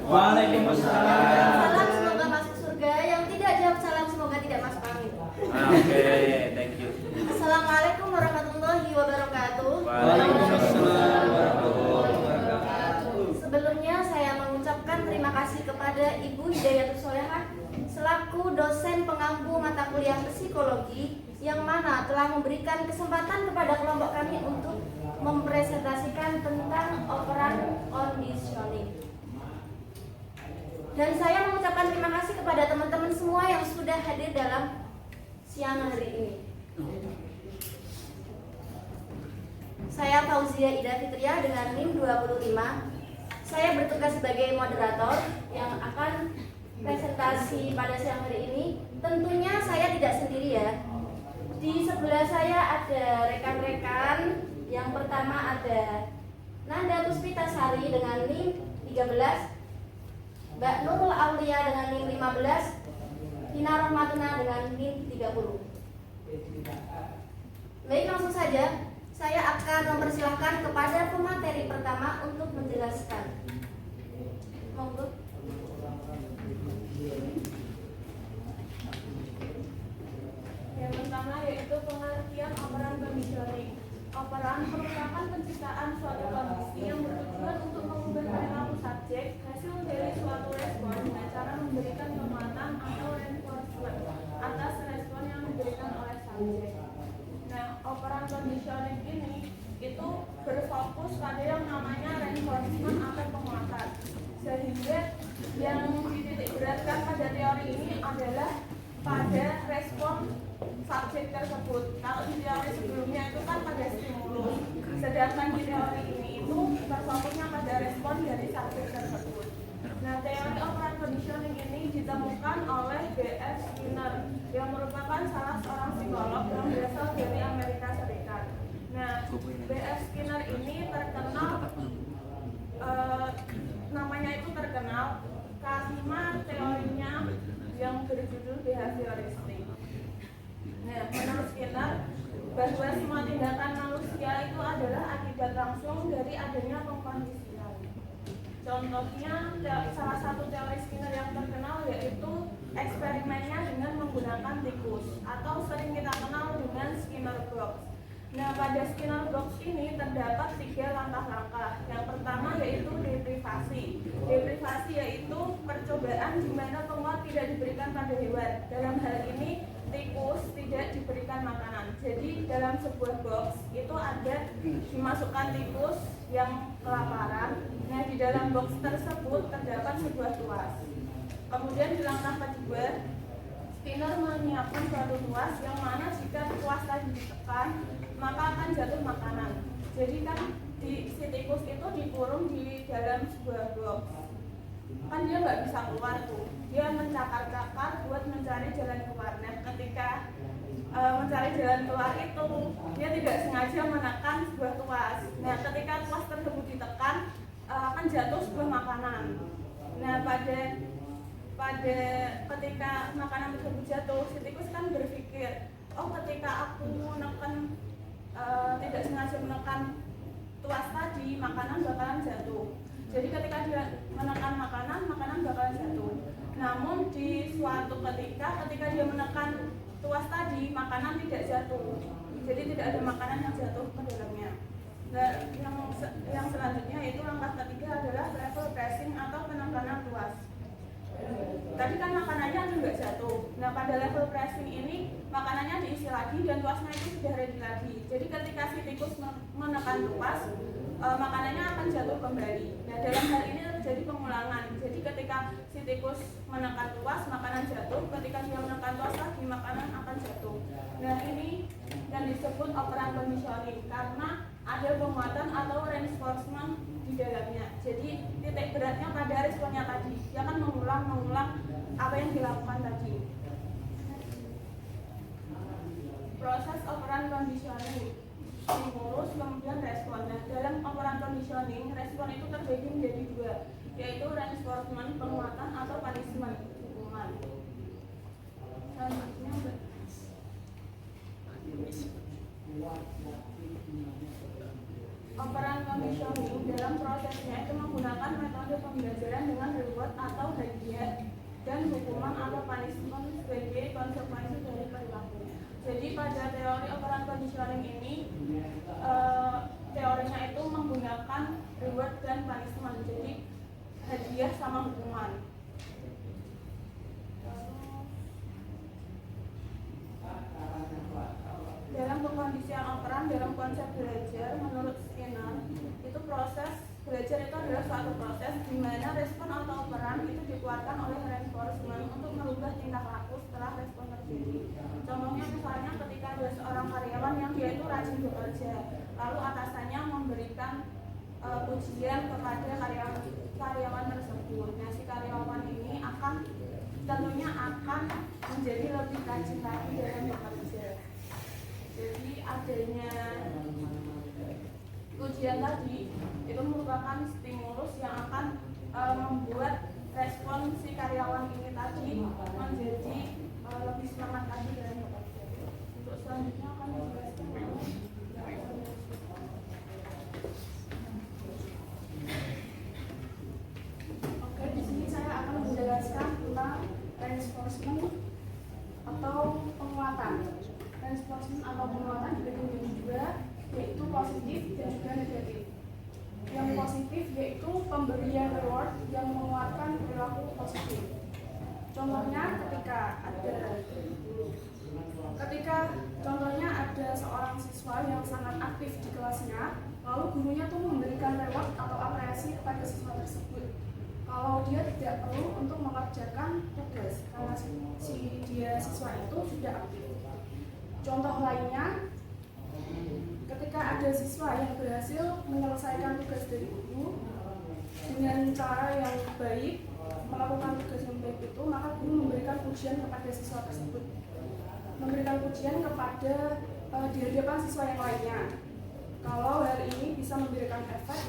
Waalaikumsalam. Salam semoga masuk surga. Yang tidak jawab salam semoga tidak masuk angin. Oke, thank you. Assalamualaikum warahmatullahi wabarakatuh. Waalaikumsalam warahmatullahi wabarakatuh. Sebelumnya saya mengucapkan terima kasih kepada Ibu Hidayatus Sholehah selaku dosen pengampu mata kuliah psikologi yang mana telah memberikan kesempatan kepada kelompok kami untuk mempresentasikan tentang operan conditioning. Dan saya mengucapkan terima kasih kepada teman-teman semua yang sudah hadir dalam siang hari ini. Saya Fauzia Ida Fitria dengan NIM 25. Saya bertugas sebagai moderator yang akan presentasi pada siang hari ini. Tentunya saya tidak sendiri ya. Di sebelah saya ada rekan-rekan. Yang pertama ada Nanda Puspitasari dengan NIM 13, Mbak Nurul Aulia dengan NIM 15, Tina Rahmatuna dengan NIM 30. Baik, langsung saja saya akan mempersilahkan kepada pemateri pertama untuk menjelaskan. Monggo. Yang pertama yaitu pengertian operan conditioning. Operan merupakan penciptaan suatu kondisi yang bertujuan untuk mengubah perilaku subjek hasil dari suatu respon dengan cara memberikan penguatan atau reinforcement atas respon yang diberikan oleh subjek. Nah, operan conditioning ini itu berfokus pada yang namanya reinforcement atau penguatan. Sehingga yang dititik beratkan pada teori ini adalah pada respon subjek tersebut. Kalau di teori sebelumnya itu kan pada stimulus, sedangkan di teori ini itu berfokusnya pada respon dari subjek tersebut. Nah, teori operan conditioning ini ditemukan oleh B.F. Skinner yang merupakan salah seorang psikolog yang berasal dari Amerika Serikat. Nah, B.F. Skinner ini terkenal namanya itu terkenal karena teorinya yang berjudul behavioristik. Nah, menurut Skinner bahwa semua tindakan manusia itu adalah akibat langsung dari adanya pengkondisian. Contohnya, salah satu teori Skinner yang terkenal yaitu eksperimennya dengan menggunakan tikus atau sering kita kenal dengan Skinner box. Nah, pada Skinner box ini terdapat 3 langkah-langkah. Yang pertama yaitu deprivasi. Deprivasi yaitu percobaan di mana penguat tidak diberikan pada hewan. Dalam hal ini tikus tidak diberikan makanan. Jadi dalam sebuah box itu ada dimasukkan tikus yang kelaparan. Nah, di dalam box tersebut terdapat sebuah tuas. Kemudian di langkah kedua, Skinner menyiapkan suatu tuas yang mana jika tuas tadi ditekan maka akan jatuh makanan. Jadi kan si tikus itu dikurung di dalam sebuah box. Kan dia nggak bisa keluar tuh. Dia mencakar-cakar buat mencari jalan keluar. Nah, ketika mencari jalan keluar itu dia tidak sengaja menekan sebuah tuas. Nah, ketika tuas tersebut ditekan akan jatuh sebuah makanan. Nah, pada ketika makanan tersebut jatuh, si tikus kan berpikir, oh ketika aku menekan tidak sengaja menekan tuas tadi, makanan bakalan jatuh. Jadi ketika dia menekan makanan bakalan jatuh. Namun di suatu ketika dia menekan tuas tadi, makanan tidak jatuh. Jadi tidak ada makanan yang jatuh ke dalamnya. Nah, yang selanjutnya yaitu langkah ketiga adalah level pressing atau penekanan tuas. Tadi kan makanannya juga jatuh. Nah, pada level pressing ini makanannya diisi lagi dan tuasnya itu sudah ready lagi. Jadi ketika si tikus menekan tuas, makanannya akan jatuh kembali. Nah, dalam hal ini terjadi pengulangan. Jadi ketika si tikus menekan tuas, makanan jatuh. Ketika dia menekan tuas lagi, makanan akan jatuh. Nah, ini yang disebut operan conditioning karena ada penguatan atau reinforcement di dalamnya. Jadi titik beratnya pada responnya tadi. Dia akan mengulang apa yang dilakukan tadi. Proses operan conditioning, stimulus kemudian respon. Nah, dalam operan conditioning, respon itu terbagi menjadi 2, yaitu reinforcement penguatan atau punishment hukuman. Selanjutnya operan conditioning dalam prosesnya itu menggunakan metode pembelajaran dengan reward atau hadiah dan hukuman atau punishment sebagai konsekuensi dari perilaku. Jadi pada teori operan conditioning ini teorinya itu menggunakan reward dan punishment, jadi hadiah sama hukuman. Dalam pengkondisian operan dalam konsep belajar menurut Skinner, itu proses belajar itu adalah suatu proses di mana respon atau operan itu dikeluarkan oleh reinforcement untuk merubah tingkah laku setelah respon terjadi. Contohnya misalnya ketika ada seorang karyawan yang dia itu rajin bekerja, lalu atasannya memberikan pujian kepada karyawan tersebut. Nah, si karyawan ini tentunya akan menjadi lebih rajin lagi dalam bekerja. Jadi adanya ujian tadi itu merupakan stimulus yang akan membuat respon si karyawan ini tadi menjadi lebih semangat lagi dalam bekerja. Untuk selanjutnya akan dijelaskan. Oke, di sini saya akan menjelaskan tentang reinforcement atau penguatan. Reinforcement atau penguatan dibagi menjadi dua, yaitu positif dan juga negatif. Yang positif yaitu pemberian reward yang menguatkan perilaku positif. Contohnya contohnya ada seorang siswa yang sangat aktif di kelasnya, lalu gurunya tuh memberikan reward atau apresiasi kepada siswa tersebut. Kalau dia tidak perlu untuk mengerjakan tugas karena siswa itu sudah aktif. Contoh lainnya, ketika ada siswa yang berhasil menyelesaikan tugas dari guru dengan cara yang baik, melakukan tugas yang baik itu, maka guru memberikan pujian kepada siswa tersebut. Memberikan pujian kepada di hadapan siswa yang lainnya. Kalau hal ini bisa memberikan efek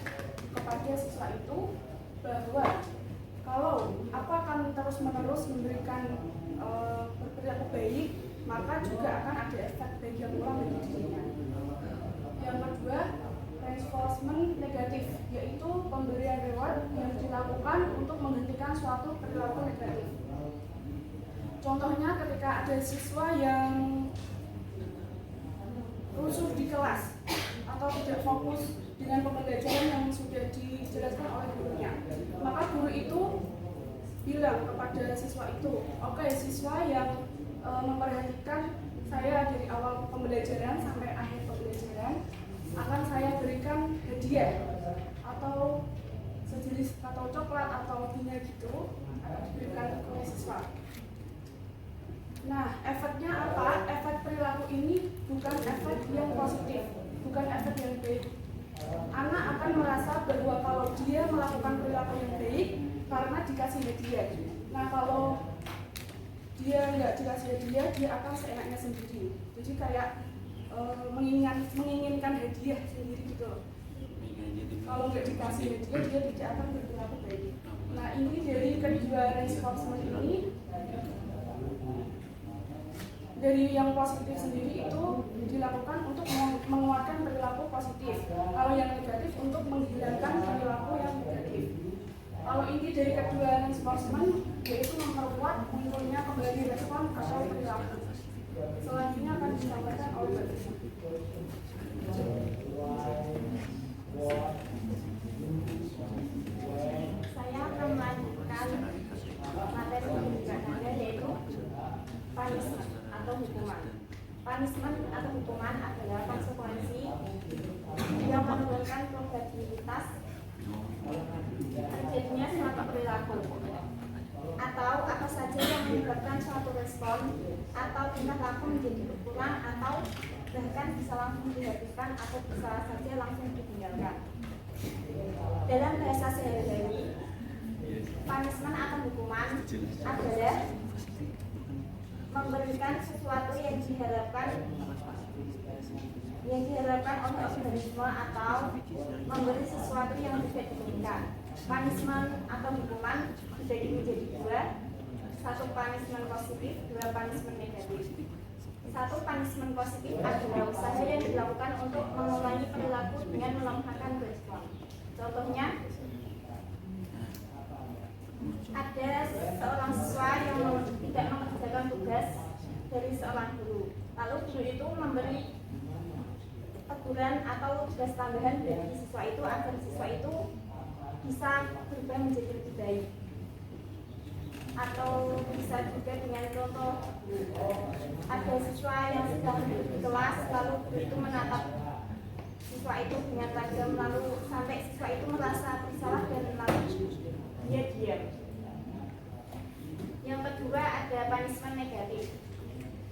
kepada siswa itu bahwa kalau apa akan terus-menerus memberikan berperilaku baik, maka juga akan ada efek baik yang pulang bagi dirinya. Yang kedua, reinforcement negatif, yaitu pemberian reward yang dilakukan untuk menghentikan suatu perilaku negatif. Contohnya ketika ada siswa yang rusuh di kelas atau tidak fokus dengan pembelajaran yang sudah dijelaskan oleh gurunya, maka guru itu bilang kepada siswa itu, oke, siswa yang memperhatikan saya dari awal pembelajaran sampai akhir pembelajaran akan saya berikan hadiah atau sejenis atau coklat atau bunga gitu akan diberikan oleh siswa. Nah, efeknya apa? Efek perilaku ini bukan efek yang positif, bukan efek yang baik. Anak akan merasa bahwa kalau dia melakukan perilaku yang baik karena dikasih hadiah. Nah, kalau dia nggak dikasih hadiah, dia akan seenaknya sendiri. Jadi kayak menginginkan hadiah sendiri gitu. Kalau nggak dikasih hadiah, dia tidak akan berperilaku baik. Nah, ini dari kedua reinforcement ini, dari yang positif sendiri itu dilakukan untuk menguatkan perilaku positif. Kalau yang negatif untuk menghilangkan perilaku yang negatif. Kalau inti dari kedua reinforcement yaitu memperkuat munculnya kembali respon atau perilaku. Selanjutnya akan disampaikan oleh Mbak Trisha. Saya akan melanjutkan materi pendidikan Anda, yaitu punishment atau hukuman. Punishment atau hukuman adalah konsekuensi yang menurunkan probabilitas terjadinya suatu perilaku atau apa saja yang menyebabkan suatu respon atau tingkah laku menjadi berkurang atau bahkan bisa langsung dihapuskan atau bisa saja langsung ditinggalkan. Dalam bahasa sehari-hari, punishment atau hukuman adalah memberikan sesuatu yang diharapkan oleh organisme atau memberi sesuatu yang tidak diinginkan. Punishment atau hukuman dibagi menjadi dua, satu punishment positif, dua punishment negatif. Satu, punishment positif adalah usaha yang dilakukan untuk mengulangi perilaku dengan melemahkan respon. Contohnya, ada seorang siswa yang tidak mengerjakan tugas dari seorang guru. Lalu guru itu memberi teguran atau tugas tambahan bagi siswa itu agar siswa itu bisa berubah menjadi lebih baik. Atau bisa juga dengan contoh, ada siswa yang sedang duduk di kelas, lalu guru itu menatap siswa itu dengan tajam, lalu sampai siswa itu merasa bersalah dan lalu dia diam. Yang kedua, ada punishment negatif.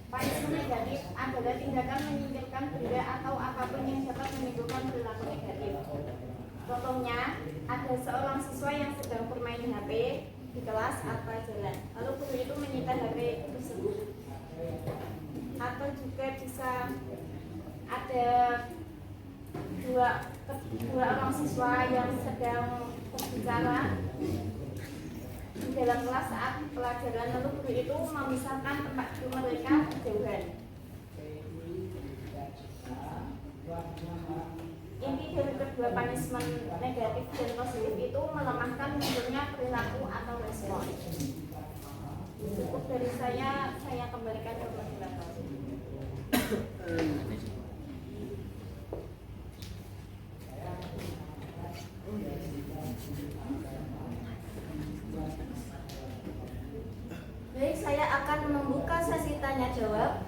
Punishment negatif adalah tindakan menyingkirkan benda atau apapun yang dapat menimbulkan perilaku negatif. Contohnya, ada seorang siswa yang sedang bermain HP di kelas atau jalan, lalu guru itu menyita HP tersebut. Atau juga bisa ada dua orang siswa yang sedang berbicara di dalam kelas saat pelajaran, lalu guru itu memisahkan tempat duduk mereka berjauhan. Inti dari kedua punishment negatif dan positif itu melemahkan munculnya perilaku atau respon. Cukup dari saya kembalikan ke moderator. Baik, saya akan membuka sesi tanya jawab.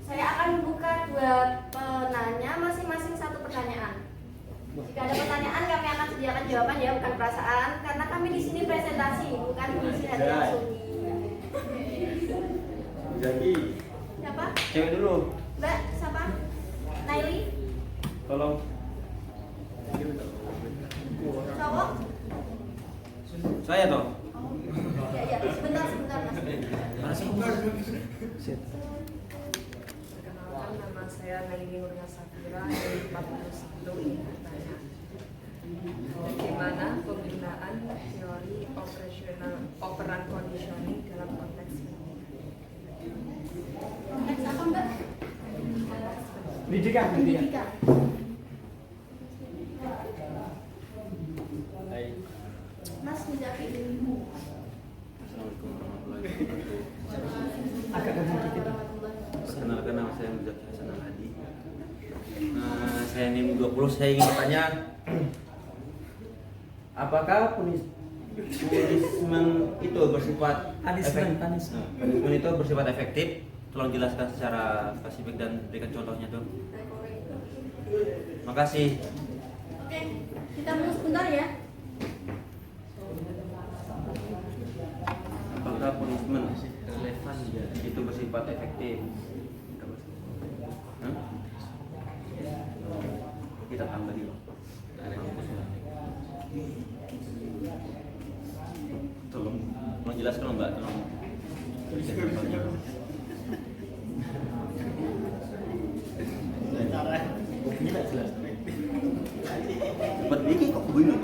Saya akan membuka dua penanya, masing-masing satu pertanyaan. Jika ada pertanyaan, kami akan sediakan jawaban ya, bukan perasaan, karena kami di sini presentasi, bukan mengisi hati langsung. Zaki. Siapa? Cewek dulu. Mbak, siapa? Naili? Tolong. Cowok? Saya toh. Ya, sebentar mas. Perkenalkan, nama saya Naili Nurnia Safira dari 41 ingin bertanya, bagaimana penggunaan teori operasional operant conditioning dalam konteks Konteks apa mbak? Pendidikan. Hai. Mas Muzaki. Assalamualaikum warahmatullahi wabarakatuh. Agak kencang dikit. Perkenalkan, nama saya Muzaki Hasan Al-Hadi. Saya NIM 20. Saya ingin bertanya, apakah punishment itu bersifat punishment itu bersifat efektif? Tolong jelaskan secara spesifik dan berikan contohnya dong. Makasih. Oke, kita mulai sebentar ya. Apakah punishment relevan itu bersifat efektif? Hah? Kita tambah dulu. Tolong jelaskan mbak, tolong. Cepat dikit kok begini.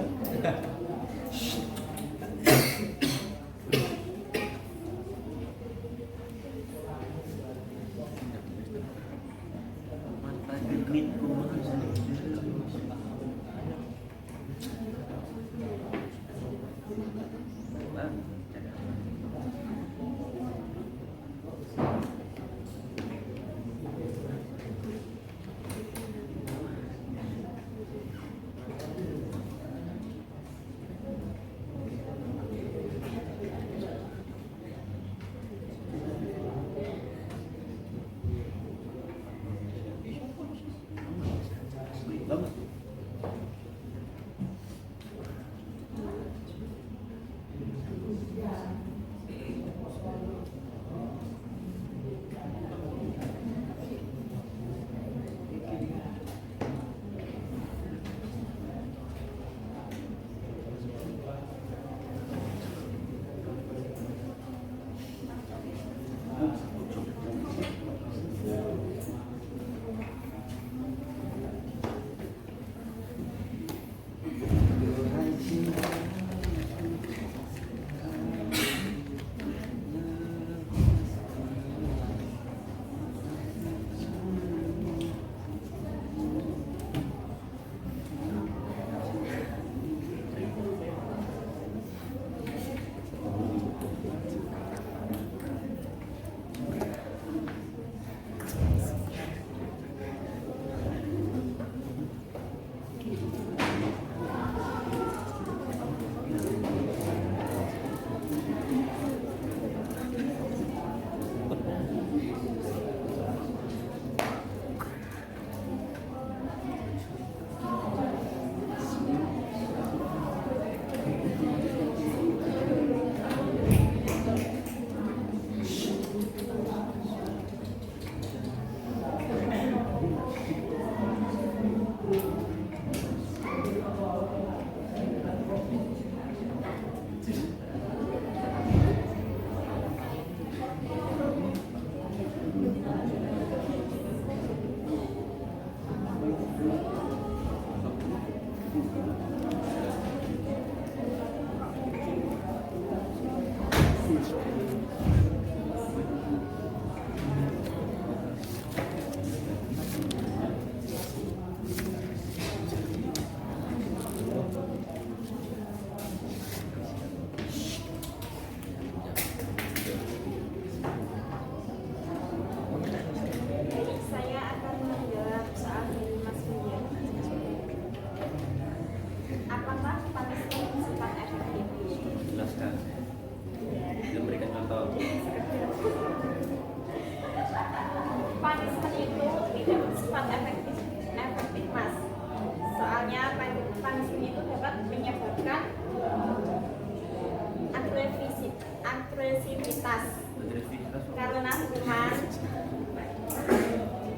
agresivitas. Agresivitas. Karena hukuman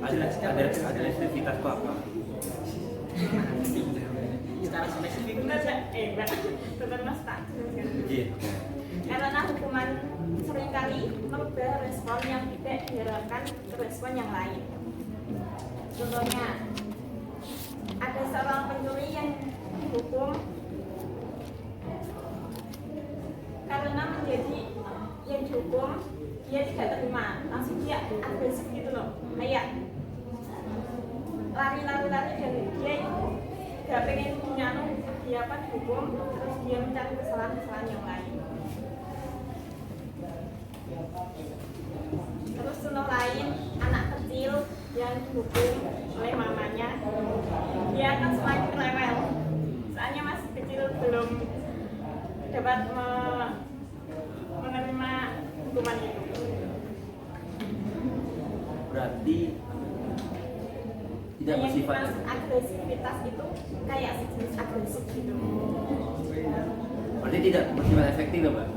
Agresivitas itu apa? Secara spesifik. Benar mas tak. Iya. Karena hukuman seringkali merubah respon yang tidak diharapkan ke respon yang lain. Contohnya, ada seorang pencuri yang dihukum karena menjadi yang dihukum dia tidak terima, langsung dia agresif gitu loh, kayak lari dan dia gak pengen punya dia apa dihukum, terus dia mencari kesalahan yang lain. Terus contoh lain, anak kecil yang dihukum oleh mamanya, dia akan semakin rewel, soalnya masih kecil belum dapat menerima hukuman itu. Berarti tidak Yang bersifat dimaksud agresivitas itu kayak sejenis agresif gitu. berarti tidak bersifat efektif ya, Mbak?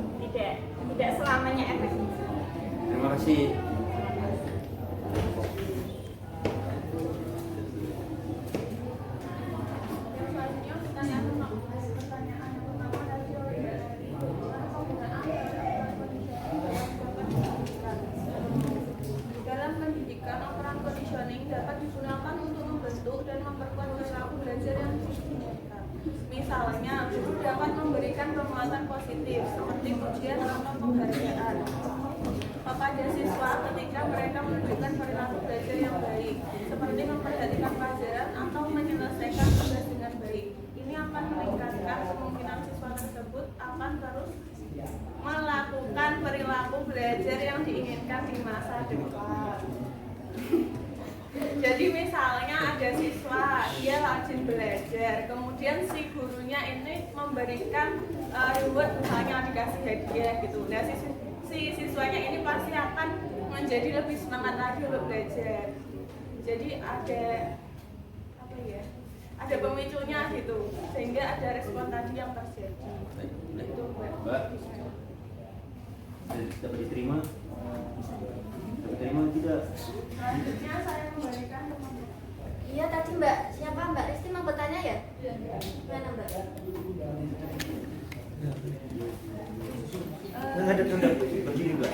Tidak selamanya efektif. Terima kasih. Yang selanjutnya pertanyaan yang pertama dari teori dari penggunaan dalam pendidikan, operan conditioning dapat digunakan untuk membentuk dan memperkuat perilaku belajar yang diinginkan. Misalnya, guru dapat memberikan penguatan positif seperti pujian atau penghargaan kepada siswa ketika mereka menunjukkan perilaku belajar yang baik, seperti memperhatikan pelajaran atau menyelesaikan tugas dengan baik. Ini akan meningkatkan kemungkinan siswa tersebut akan terus melakukan perilaku belajar yang diinginkan di masa depan. Jadi misalnya ada siswa, dia rajin belajar, kemudian si gurunya ini memberikan reward, misalnya dikasih hadiah gitu. Nah si siswanya ini pasti akan menjadi lebih semangat lagi untuk belajar. Jadi ada apa ya? Ada pemicunya gitu, sehingga ada respon tadi yang terjadi. Itu Mbak, dapat diterima? Diterima tidak? Selanjutnya saya memberikan teman-teman. Iya tadi Mbak, siapa Mbak Risti mau bertanya ya? Mana Mbak? Ngadep berdiri, Mbak.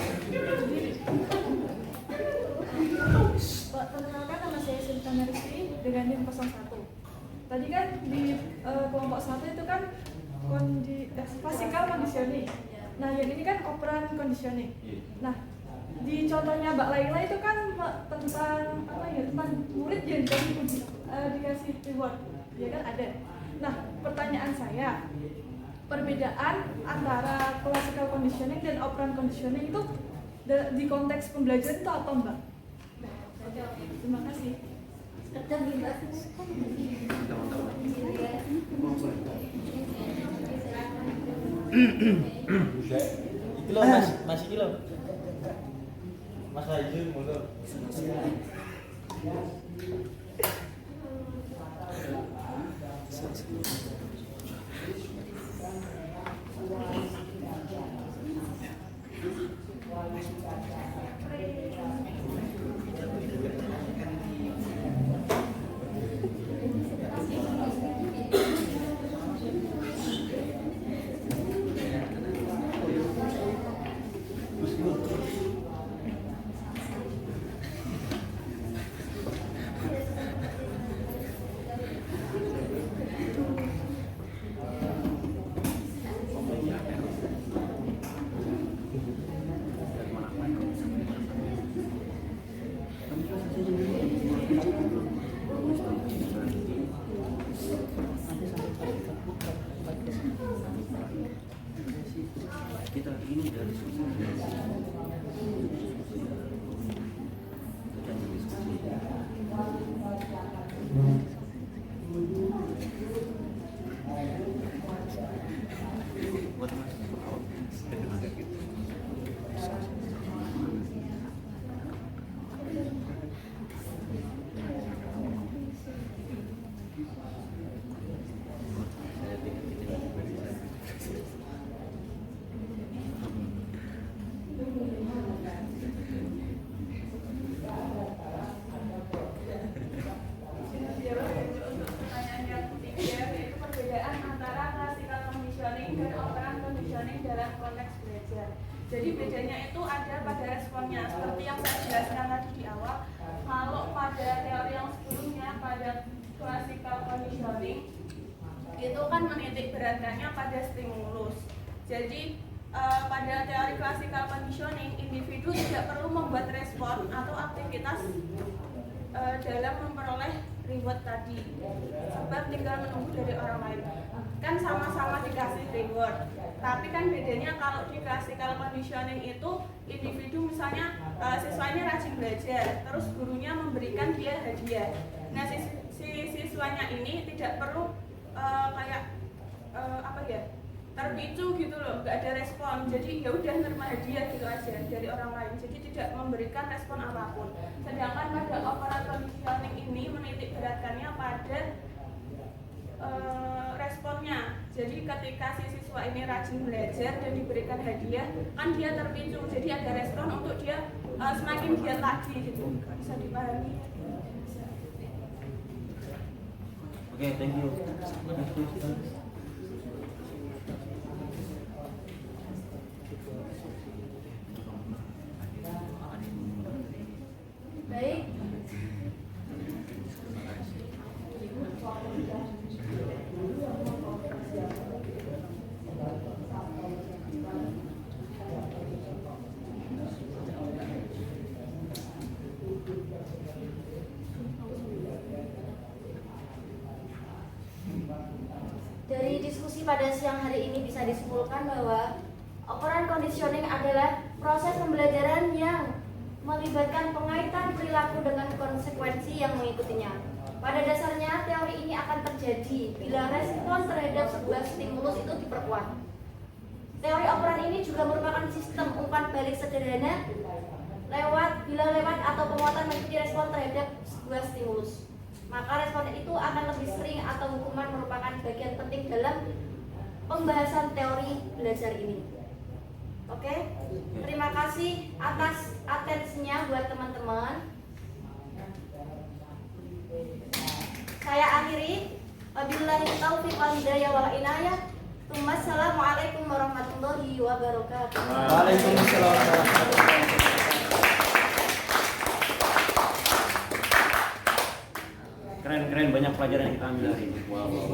Perkenalkan, nama saya Sultana Rizky dengan NIM 01. Tadi kan di kelompok 1 itu kan physical conditioning. Nah, yang ini kan operan conditioning. Nah, di contohnya Mbak Laila itu kan tentang apa ya? Tentang murid yang dikasih reward. Ya kan ada. Nah, pertanyaan saya, perbedaan antara classical conditioning dan operant conditioning itu di konteks pembelajaran itu apa, Mbak? Terima kasih. Sedang Mbak. Itu loh masih kilo. Mas Raju mulu. Kita ini dari Jadi bedanya itu ada pada responnya, seperti yang saya jelaskan tadi di awal. Kalau pada teori yang sebelumnya, pada classical conditioning, itu kan menitik beratkannya pada stimulus. Jadi pada teori classical conditioning, individu tidak perlu membuat respon atau aktivitas dalam memperoleh reward tadi, sebab tinggal menunggu dari orang lain. Kan sama-sama dikasih reward, tapi kan bedanya kalau di classical conditioning itu individu misalnya siswanya rajin belajar, terus gurunya memberikan dia hadiah. Nah si siswanya ini tidak perlu terpicu gitu loh, nggak ada respon, jadi ya udah nerima hadiah gitu aja dari orang lain, jadi tidak memberikan respon apapun. Sedangkan pada operant conditioning ini menitik beratkannya pada responnya. Jadi ketika si siswa ini rajin belajar dan diberikan hadiah, kan dia terpicu, jadi ada respon untuk dia semakin giat lagi gitu. Bisa dipahami? Oke, thank you. Baik. Dari diskusi pada siang hari ini bisa disimpulkan bahwa operant conditioning adalah proses pembelajaran yang melibatkan pengaitan perilaku dengan konsekuensi yang mengikutinya. Pada dasarnya, teori ini akan terjadi bila respon terhadap sebuah stimulus itu diperkuat. Teori operan ini juga merupakan sistem umpan balik sederhana bila lewat atau penguatan mengikuti respon terhadap sebuah stimulus. Maka respon itu akan lebih sering atau hukuman merupakan bagian penting dalam pembahasan teori belajar ini. Oke, terima kasih atas atensinya buat teman-teman. Saya akhiri. Wabillahi taufiq wal hidayah wal inayah. Wassalamualaikum warahmatullahi wabarakatuh. Waalaikumsalam warahmatullahi wabarakatuh. Keren banyak pelajaran yang kita ambil hari ini. Wow.